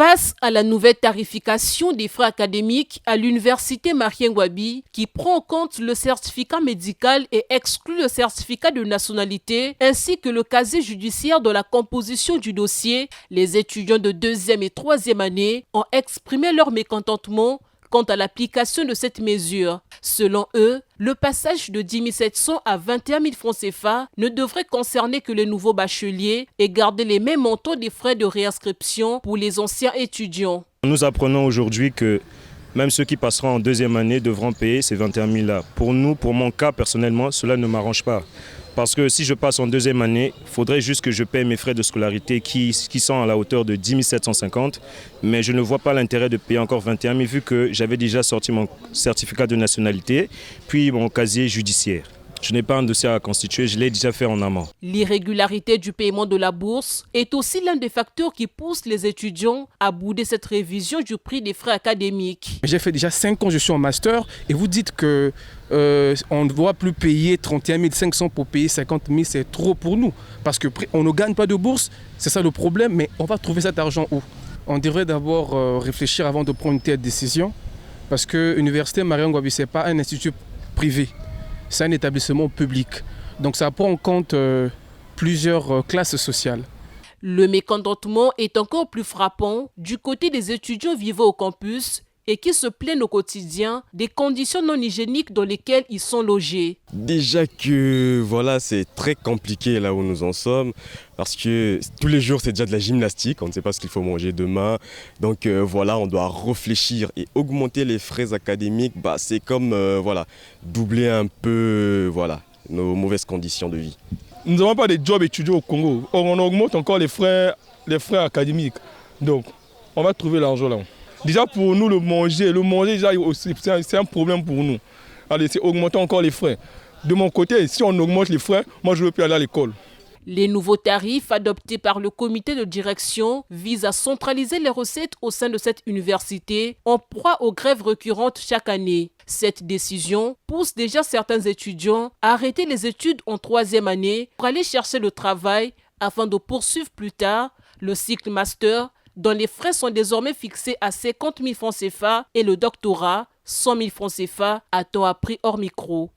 Face à la nouvelle tarification des frais académiques à l'université Marien Ngouabi, qui prend en compte le certificat médical et exclut le certificat de nationalité, ainsi que le casier judiciaire de la composition du dossier, les étudiants de 2e et 3e année ont exprimé leur mécontentement quant à l'application de cette mesure. Selon eux, le passage de 10 700 à 21 000 francs CFA ne devrait concerner que les nouveaux bacheliers et garder les mêmes montants des frais de réinscription pour les anciens étudiants. Nous apprenons aujourd'hui que même ceux qui passeront en 2e année devront payer ces 21 000 là. Pour nous, pour mon cas personnellement, cela ne m'arrange pas. Parce que si je passe en 2e année, il faudrait juste que je paie mes frais de scolarité qui sont à la hauteur de 10 750. Mais je ne vois pas l'intérêt de payer encore 21 000 vu que j'avais déjà sorti mon certificat de nationalité, puis mon casier judiciaire. Je n'ai pas un dossier à constituer, je l'ai déjà fait en amont. L'irrégularité du paiement de la bourse est aussi l'un des facteurs qui poussent les étudiants à bouder cette révision du prix des frais académiques. J'ai fait déjà 5 ans, je suis en master et vous dites que on ne doit plus payer 31 500 pour payer 50 000, c'est trop pour nous. Parce qu'on ne gagne pas de bourse, c'est ça le problème, mais on va trouver cet argent où? On devrait d'abord réfléchir avant de prendre une telle décision parce que l'université Marien Ngouabi, ce n'est pas un institut privé. C'est un établissement public. Donc ça prend en compte plusieurs classes sociales. Le mécontentement est encore plus frappant du côté des étudiants vivant au campus et qui se plaignent au quotidien des conditions non hygiéniques dans lesquelles ils sont logés. Déjà que voilà, c'est très compliqué là où nous en sommes parce que tous les jours c'est déjà de la gymnastique, on ne sait pas ce qu'il faut manger demain. Donc voilà, on doit réfléchir et augmenter les frais académiques, c'est comme doubler un peu nos mauvaises conditions de vie. Nous n'avons pas de job étudiants au Congo. Or, on augmente encore les frais académiques. Donc on va trouver l'argent là. Déjà pour nous, le manger déjà, c'est un problème pour nous. Allez, c'est augmenter encore les frais. De mon côté, si on augmente les frais, moi je ne veux plus aller à l'école. Les nouveaux tarifs adoptés par le comité de direction visent à centraliser les recettes au sein de cette université en proie aux grèves récurrentes chaque année. Cette décision pousse déjà certains étudiants à arrêter les études en 3e année pour aller chercher le travail afin de poursuivre plus tard le cycle master dont les frais sont désormais fixés à 50 000 francs CFA et le doctorat 100 000 francs CFA, a-t-on appris hors micro.